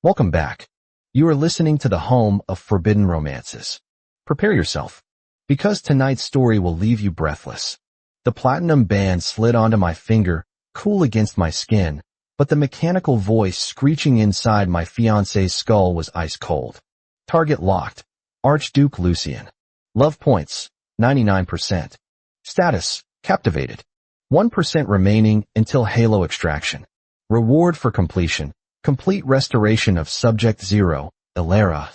Welcome back. You are listening to the home of forbidden romances. Prepare yourself, because tonight's story will leave you breathless. The platinum band slid onto my finger, cool against my skin, but the mechanical voice screeching inside my fiancé's skull was ice cold. Target locked. Archduke Lucian. Love points, 99%. Status, captivated. 1% remaining until Halo extraction. Reward for completion. Complete restoration of Subject 0, Ilera.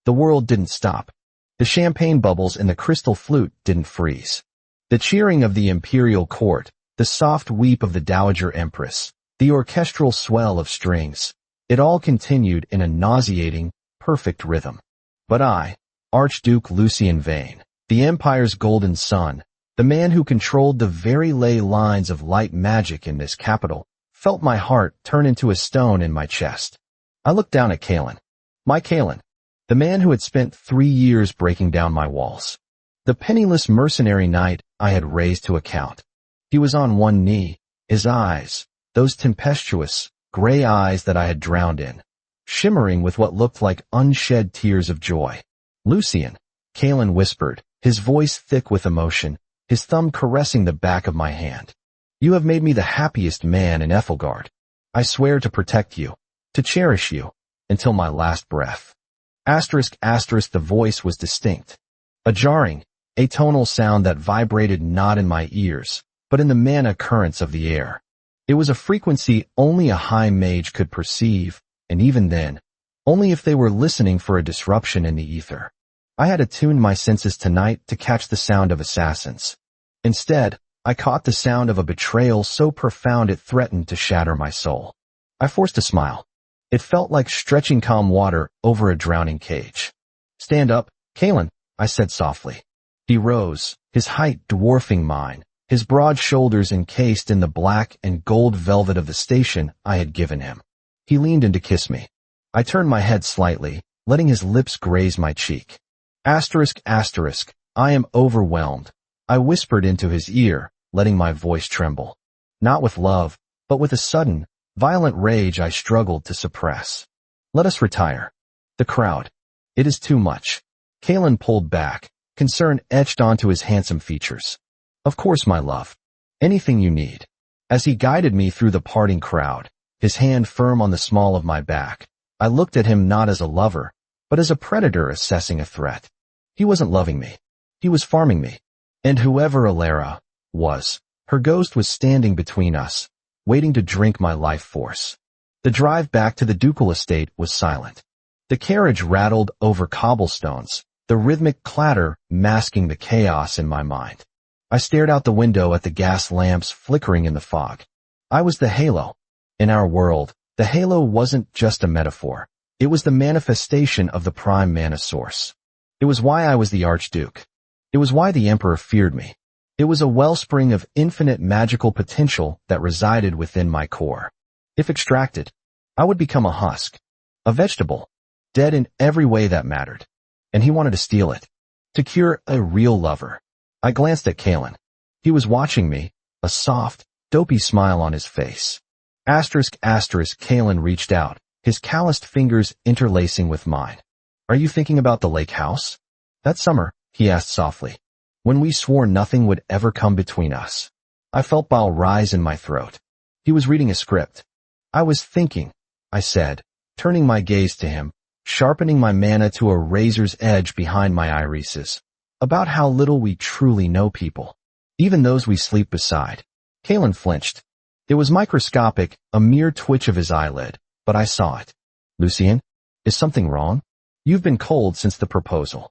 The world didn't stop. The champagne bubbles in the crystal flute didn't freeze. The cheering of the imperial court, the soft weep of the Dowager Empress, the orchestral swell of strings, it all continued in a nauseating, perfect rhythm. But I, Archduke Lucian Vane, the Empire's golden son, the man who controlled the very ley lines of light magic in this capital, felt my heart turn into a stone in my chest. I looked down at Kalen. My Kalen, the man who had spent 3 years breaking down my walls. The penniless mercenary knight I had raised to account. He was on one knee, his eyes, those tempestuous, gray eyes that I had drowned in, shimmering with what looked like unshed tears of joy. Lucian, Kalen whispered, his voice thick with emotion, his thumb caressing the back of my hand. You have made me the happiest man in Ethelgard. I swear to protect you, to cherish you, until my last breath. Asterisk, asterisk, the voice was distinct. A jarring, atonal sound that vibrated not in my ears, but in the mana currents of the air. It was a frequency only a high mage could perceive, and even then, only if they were listening for a disruption in the ether. I had attuned my senses tonight to catch the sound of assassins. Instead, I caught the sound of a betrayal so profound it threatened to shatter my soul. I forced a smile. It felt like stretching calm water over a drowning cage. Stand up, Kalen, I said softly. He rose, his height dwarfing mine, his broad shoulders encased in the black and gold velvet of the station I had given him. He leaned in to kiss me. I turned my head slightly, letting his lips graze my cheek. Asterisk, asterisk, I am overwhelmed. I whispered into his ear, letting my voice tremble. Not with love, but with a sudden, violent rage I struggled to suppress. Let us retire. The crowd. It is too much. Kalen pulled back, concern etched onto his handsome features. Of course, my love. Anything you need. As he guided me through the parting crowd, his hand firm on the small of my back, I looked at him not as a lover, but as a predator assessing a threat. He wasn't loving me. He was farming me. And whoever Ilera was, her ghost was standing between us, waiting to drink my life force. The drive back to the ducal estate was silent. The carriage rattled over cobblestones, the rhythmic clatter masking the chaos in my mind. I stared out the window at the gas lamps flickering in the fog. I was the halo. In our world, the halo wasn't just a metaphor. It was the manifestation of the prime mana source. It was why I was the Archduke. It was why the Emperor feared me. It was a wellspring of infinite magical potential that resided within my core. If extracted, I would become a husk, a vegetable, dead in every way that mattered. And he wanted to steal it, to cure a real lover. I glanced at Kalen. He was watching me, a soft, dopey smile on his face. Asterisk, asterisk, Kalen reached out, his calloused fingers interlacing with mine. Are you thinking about the lake house? That summer, he asked softly, when we swore nothing would ever come between us. I felt bile rise in my throat. He was reading a script. I was thinking, I said, turning my gaze to him, sharpening my mana to a razor's edge behind my irises, about how little we truly know people, even those we sleep beside. Kalen flinched. It was microscopic, a mere twitch of his eyelid, but I saw it. Lucian, is something wrong? You've been cold since the proposal.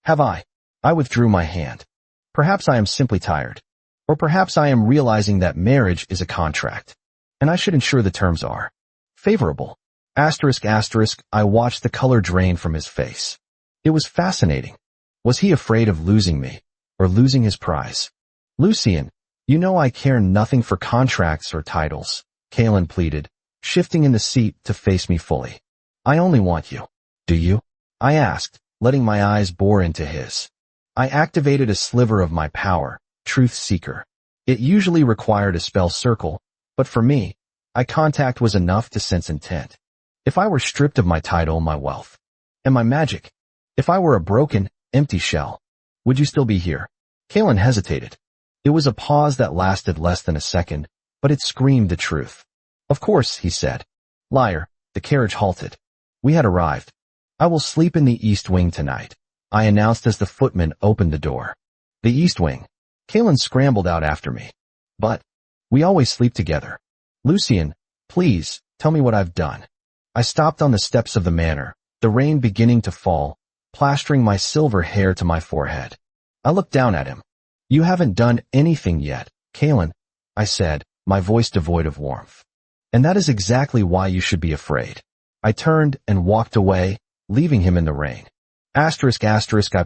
Have I? I withdrew my hand. Perhaps I am simply tired. Or perhaps I am realizing that marriage is a contract, and I should ensure the terms are favorable. Asterisk, asterisk, I watched the color drain from his face. It was fascinating. Was he afraid of losing me, or losing his prize? Lucian, you know I care nothing for contracts or titles, Kalen pleaded, shifting in the seat to face me fully. I only want you. Do you? I asked, letting my eyes bore into his. I activated a sliver of my power, Truth Seeker. It usually required a spell circle, but for me, eye contact was enough to sense intent. If I were stripped of my title, my wealth, and my magic, if I were a broken, empty shell, would you still be here? Kalen hesitated. It was a pause that lasted less than a second, but it screamed the truth. Of course, he said. Liar. The carriage halted. We had arrived. I will sleep in the East Wing tonight, I announced as the footman opened the door. The East Wing. Kalen scrambled out after me. But we always sleep together. Lucien, please, tell me what I've done. I stopped on the steps of the manor, the rain beginning to fall, plastering my silver hair to my forehead. I looked down at him. You haven't done anything yet, Kalen, I said, my voice devoid of warmth. And that is exactly why you should be afraid. I turned and walked away, leaving him in the rain. I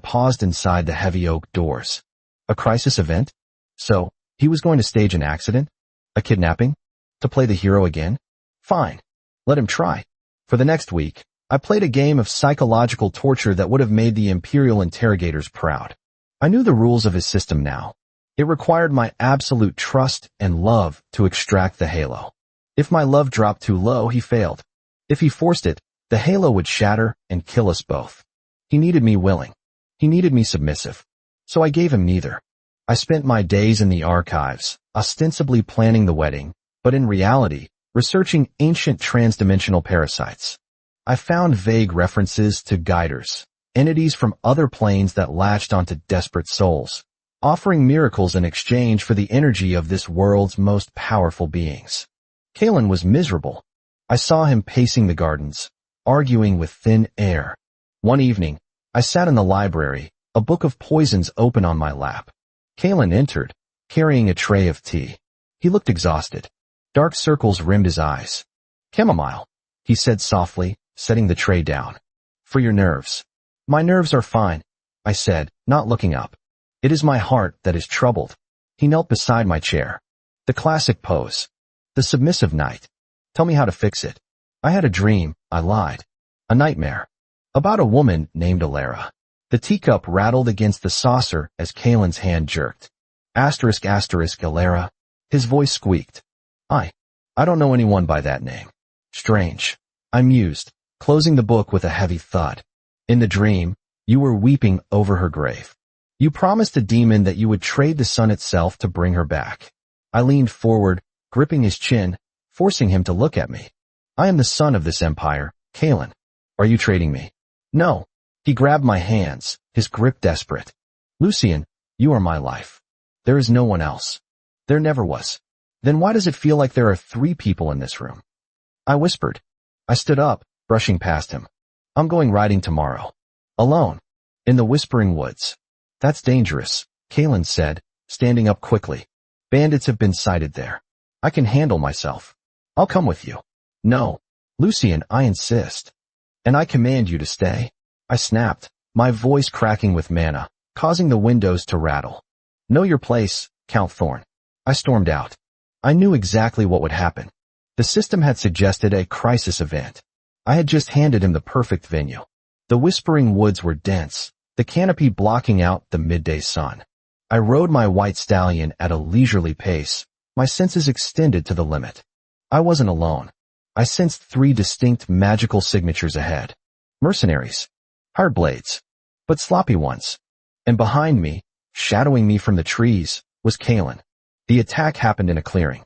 paused inside the heavy oak doors. A crisis event? So, he was going to stage an accident? A kidnapping? To play the hero again? Fine. Let him try. For the next week, I played a game of psychological torture that would have made the Imperial interrogators proud. I knew the rules of his system now. It required my absolute trust and love to extract the halo. If my love dropped too low, he failed. If he forced it, the halo would shatter and kill us both. He needed me willing. He needed me submissive. So I gave him neither. I spent my days in the archives, ostensibly planning the wedding, but in reality, researching ancient transdimensional parasites. I found vague references to guiders, entities from other planes that latched onto desperate souls, offering miracles in exchange for the energy of this world's most powerful beings. Kalen was miserable. I saw him pacing the gardens, arguing with thin air. One evening, I sat in the library, a book of poisons open on my lap. Kalen entered, carrying a tray of tea. He looked exhausted. Dark circles rimmed his eyes. Chamomile, he said softly, setting the tray down. For your nerves. My nerves are fine, I said, not looking up. It is my heart that is troubled. He knelt beside my chair. The classic pose. The submissive knight. Tell me how to fix it. I had a dream, I lied. A nightmare. About a woman named Alara. The teacup rattled against the saucer as Kalen's hand jerked. Alara. His voice squeaked. I don't know anyone by that name. Strange. I mused, closing the book with a heavy thud. In the dream, you were weeping over her grave. You promised the demon that you would trade the sun itself to bring her back. I leaned forward, gripping his chin, forcing him to look at me. I am the son of this empire, Kalen. Are you trading me? No. He grabbed my hands, his grip desperate. Lucien, you are my life. There is no one else. There never was. Then why does it feel like there are 3 people in this room? I whispered. I stood up, brushing past him. I'm going riding tomorrow. Alone. In the whispering woods. That's dangerous, Kalen said, standing up quickly. Bandits have been sighted there. I can handle myself. I'll come with you. No. Lucien, I insist. And I command you to stay. I snapped, my voice cracking with mana, causing the windows to rattle. Know your place, Count Thorn. I stormed out. I knew exactly what would happen. The system had suggested a crisis event. I had just handed him the perfect venue. The whispering woods were dense, the canopy blocking out the midday sun. I rode my white stallion at a leisurely pace, my senses extended to the limit. I wasn't alone. I sensed 3 distinct magical signatures ahead. Mercenaries. Hard blades. But sloppy ones. And behind me, shadowing me from the trees, was Kalen. The attack happened in a clearing.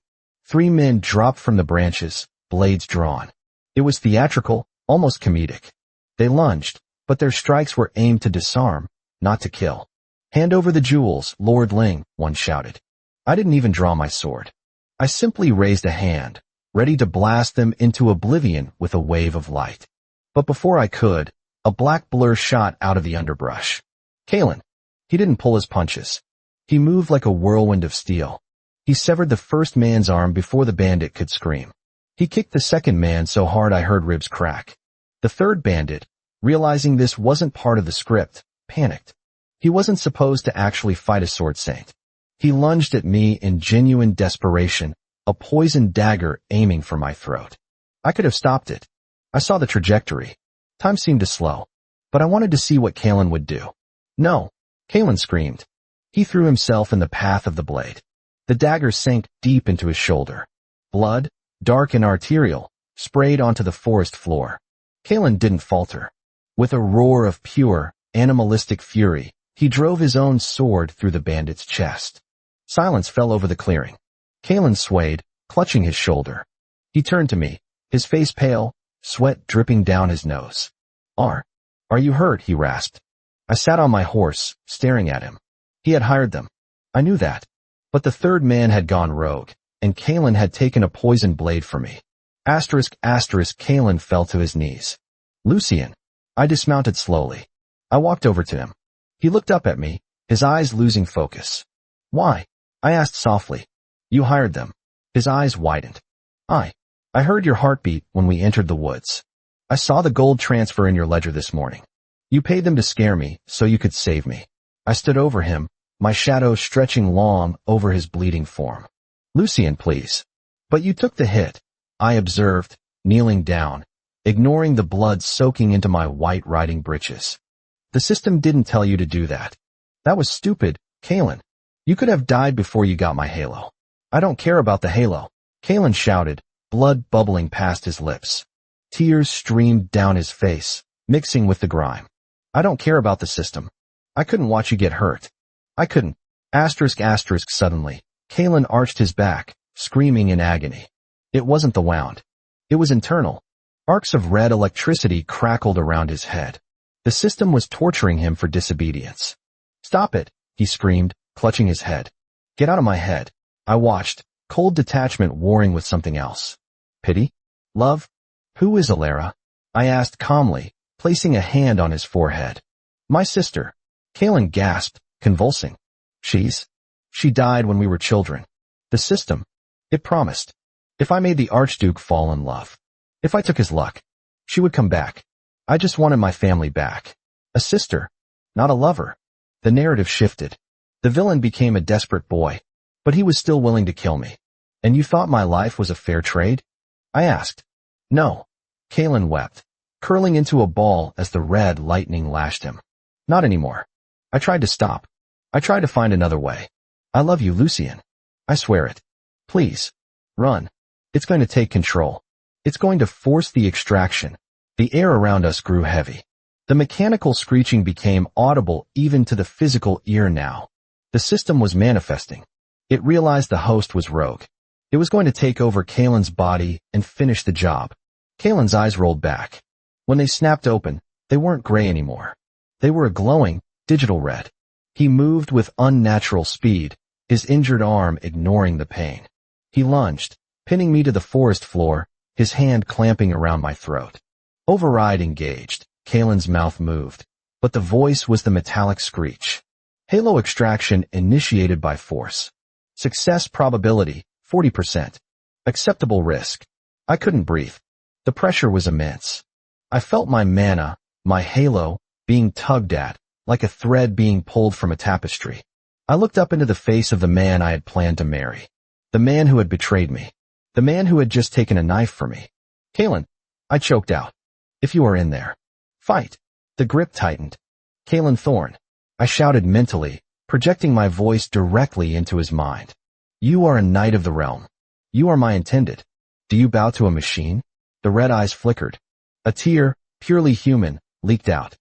3 men dropped from the branches, blades drawn. It was theatrical, almost comedic. They lunged, but their strikes were aimed to disarm, not to kill. Hand over the jewels, Lord Ling, one shouted. I didn't even draw my sword. I simply raised a hand, ready to blast them into oblivion with a wave of light. But before I could, a black blur shot out of the underbrush. Kalen. He didn't pull his punches. He moved like a whirlwind of steel. He severed the first man's arm before the bandit could scream. He kicked the second man so hard I heard ribs crack. The third bandit, realizing this wasn't part of the script, panicked. He wasn't supposed to actually fight a sword saint. He lunged at me in genuine desperation, a poisoned dagger aiming for my throat. I could have stopped it. I saw the trajectory. Time seemed to slow, but I wanted to see what Kalen would do. No, Kalen screamed. He threw himself in the path of the blade. The dagger sank deep into his shoulder. Blood, dark and arterial, sprayed onto the forest floor. Kalen didn't falter. With a roar of pure, animalistic fury, he drove his own sword through the bandit's chest. Silence fell over the clearing. Kalen swayed, clutching his shoulder. He turned to me, his face pale, sweat dripping down his nose. Are you hurt?" he rasped. I sat on my horse, staring at him. He had hired them. I knew that. But the third man had gone rogue, and Kalen had taken a poison blade for me. Kalen fell to his knees. "Lucien." I dismounted slowly. I walked over to him. He looked up at me, his eyes losing focus. "Why?" I asked softly. "You hired them." His eyes widened. I heard your heartbeat when we entered the woods. I saw the gold transfer in your ledger this morning. You paid them to scare me, so you could save me." I stood over him, my shadow stretching long over his bleeding form. "Lucien, please." "But you took the hit," I observed, kneeling down, ignoring the blood soaking into my white riding breeches. "The system didn't tell you to do that." "That was stupid, Kalen. You could have died before you got my halo." "I don't care about the halo," Kalen shouted, blood bubbling past his lips. Tears streamed down his face, mixing with the grime. "I don't care about the system. I couldn't watch you get hurt. I couldn't." Suddenly, Kalen arched his back, screaming in agony. It wasn't the wound. It was internal. Arcs of red electricity crackled around his head. The system was torturing him for disobedience. "Stop it," he screamed, clutching his head. "Get out of my head." I watched, cold detachment warring with something else. "Pity? Love? Who is Alara?" I asked calmly, placing a hand on his forehead. "My sister." Kalen gasped, convulsing. She died when we were children. The system. It promised. If I made the Archduke fall in love, if I took his luck, she would come back. I just wanted my family back. A sister, not a lover. The narrative shifted. The villain became a desperate boy, but he was still willing to kill me. "And you thought my life was a fair trade?" I asked. "No." Kalen wept, curling into a ball as the red lightning lashed him. "Not anymore. I tried to stop. I tried to find another way. I love you, Lucien. I swear it. Please. Run. It's going to take control. It's going to force the extraction." The air around us grew heavy. The mechanical screeching became audible even to the physical ear now. The system was manifesting. It realized the host was rogue. It was going to take over Kalen's body and finish the job. Kalen's eyes rolled back. When they snapped open, they weren't gray anymore. They were a glowing, digital red. He moved with unnatural speed, his injured arm ignoring the pain. He lunged, pinning me to the forest floor, his hand clamping around my throat. Override engaged. Kalen's mouth moved, but the voice was the metallic screech. Halo extraction initiated by force. Success probability, 40%. Acceptable risk. I couldn't breathe. The pressure was immense. I felt my mana, my halo, being tugged at, like a thread being pulled from a tapestry. I looked up into the face of the man I had planned to marry. The man who had betrayed me. The man who had just taken a knife for me. "Kalen," I choked out. "If you are in there, fight." The grip tightened. "Kalen Thorne," I shouted mentally, projecting my voice directly into his mind. "You are a knight of the realm. You are my intended. Do you bow to a machine?" The red eyes flickered. A tear, purely human, leaked out.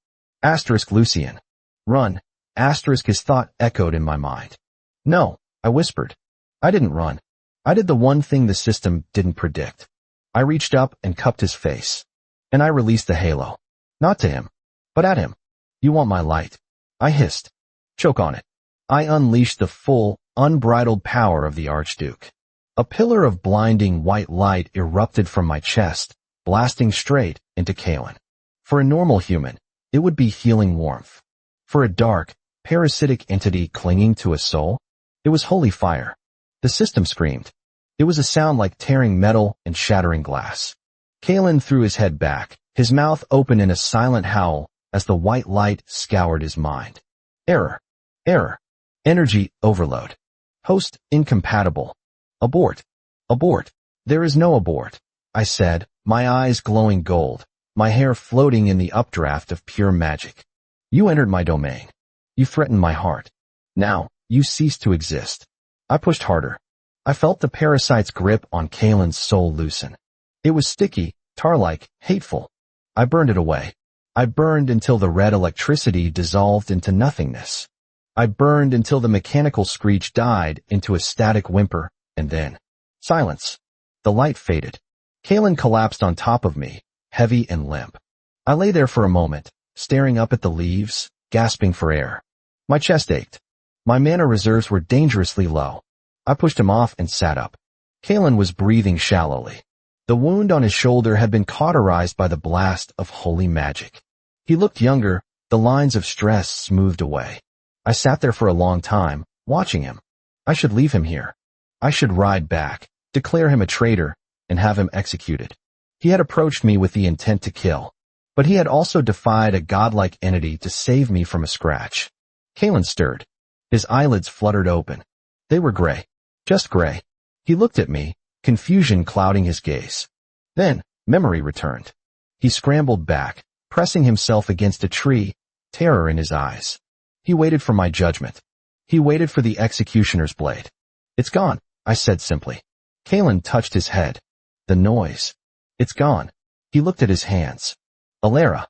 Lucien. "Run." His thought echoed in my mind. "No," I whispered. I didn't run. I did the one thing the system didn't predict. I reached up and cupped his face. And I released the halo. Not to him, but at him. "You want my light?" I hissed. "Choke on it." I unleashed the full, unbridled power of the Archduke. A pillar of blinding white light erupted from my chest, blasting straight into Kalen. For a normal human, it would be healing warmth. For a dark, parasitic entity clinging to a soul, it was holy fire. The system screamed. It was a sound like tearing metal and shattering glass. Kalen threw his head back, his mouth open in a silent howl as the white light scoured his mind. Error. Error. Energy overload. Host incompatible. Abort. Abort. "There is no abort," I said, my eyes glowing gold, my hair floating in the updraft of pure magic. "You entered my domain. You threatened my heart. Now, you cease to exist." I pushed harder. I felt the parasite's grip on Kalen's soul loosen. It was sticky, tar-like, hateful. I burned it away. I burned until the red electricity dissolved into nothingness. I burned until the mechanical screech died into a static whimper, and then silence. The light faded. Kalen collapsed on top of me, heavy and limp. I lay there for a moment, staring up at the leaves, gasping for air. My chest ached. My mana reserves were dangerously low. I pushed him off and sat up. Kalen was breathing shallowly. The wound on his shoulder had been cauterized by the blast of holy magic. He looked younger, the lines of stress smoothed away. I sat there for a long time, watching him. I should leave him here. I should ride back, declare him a traitor, and have him executed. He had approached me with the intent to kill, but he had also defied a godlike entity to save me from a scratch. Kalen stirred. His eyelids fluttered open. They were gray. Just gray. He looked at me, confusion clouding his gaze. Then, memory returned. He scrambled back, pressing himself against a tree, terror in his eyes. He waited for my judgment. He waited for the executioner's blade. It's gone, I said simply. Kalen touched his head. The noise. It's gone. He looked at his hands. Alara.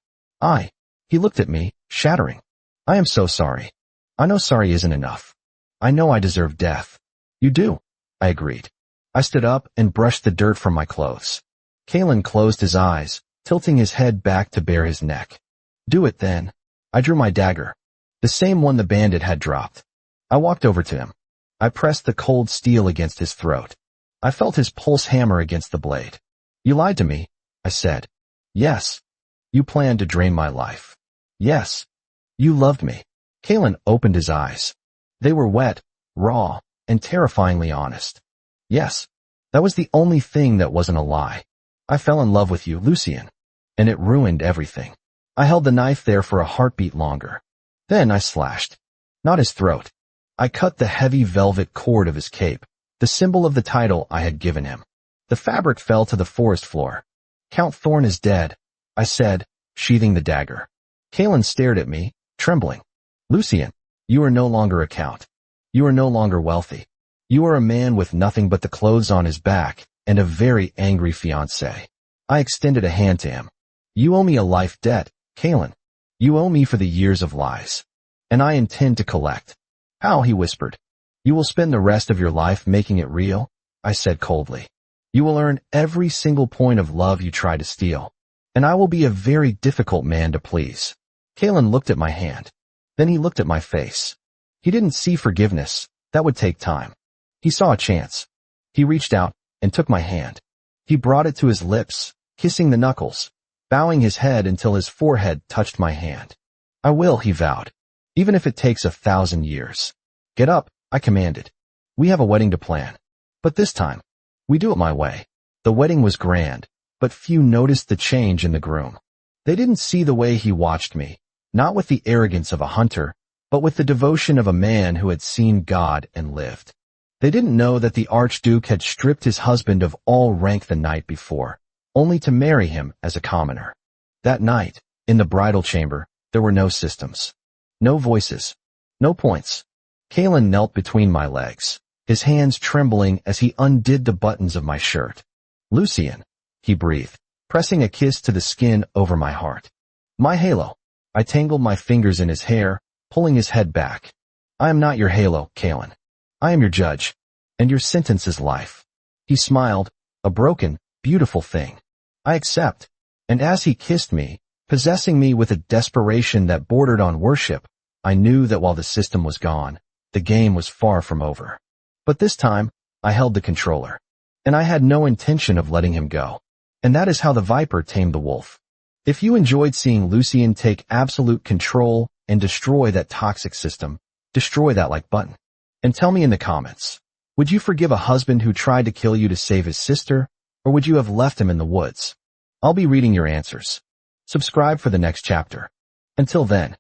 He looked at me, shattering. I am so sorry. I know sorry isn't enough. I know I deserve death. You do, I agreed. I stood up and brushed the dirt from my clothes. Kalen closed his eyes, tilting his head back to bare his neck. Do it then. I drew my dagger. The same one the bandit had dropped. I walked over to him. I pressed the cold steel against his throat. I felt his pulse hammer against the blade. You lied to me, I said. Yes. You planned to drain my life. Yes. You loved me. Kalen opened his eyes. They were wet, raw, and terrifyingly honest. Yes. That was the only thing that wasn't a lie. I fell in love with you, Lucien. And it ruined everything. I held the knife there for a heartbeat longer. Then I slashed. Not his throat. I cut the heavy velvet cord of his cape, the symbol of the title I had given him. The fabric fell to the forest floor. Count Thorne is dead, I said, sheathing the dagger. Kalen stared at me, trembling. Lucien, you are no longer a count. You are no longer wealthy. You are a man with nothing but the clothes on his back and a very angry fiancée. I extended a hand to him. You owe me a life debt, Kalen. You owe me for the years of lies. And I intend to collect. How, he whispered. You will spend the rest of your life making it real, I said coldly. You will earn every single point of love you try to steal. And I will be a very difficult man to please. Kalen looked at my hand. Then he looked at my face. He didn't see forgiveness. That would take time. He saw a chance. He reached out and took my hand. He brought it to his lips, kissing the knuckles, bowing his head until his forehead touched my hand. I will, he vowed, even if it takes 1,000 years. Get up, I commanded. We have a wedding to plan. But this time, we do it my way. The wedding was grand, but few noticed the change in the groom. They didn't see the way he watched me, not with the arrogance of a hunter, but with the devotion of a man who had seen God and lived. They didn't know that the Archduke had stripped his husband of all rank the night before, only to marry him as a commoner. That night, in the bridal chamber, there were no systems. No voices. No points. Kalen knelt between my legs, his hands trembling as he undid the buttons of my shirt. Lucien, he breathed, pressing a kiss to the skin over my heart. My halo. I tangled my fingers in his hair, pulling his head back. I am not your halo, Kalen. I am your judge, and your sentence is life. He smiled, a broken, beautiful thing. I accept. And as he kissed me, possessing me with a desperation that bordered on worship, I knew that while the system was gone, the game was far from over. But this time, I held the controller. And I had no intention of letting him go. And that is how the viper tamed the wolf. If you enjoyed seeing Lucien take absolute control and destroy that toxic system, destroy that like button. And tell me in the comments, would you forgive a husband who tried to kill you to save his sister, or would you have left him in the woods? I'll be reading your answers. Subscribe for the next chapter. Until then.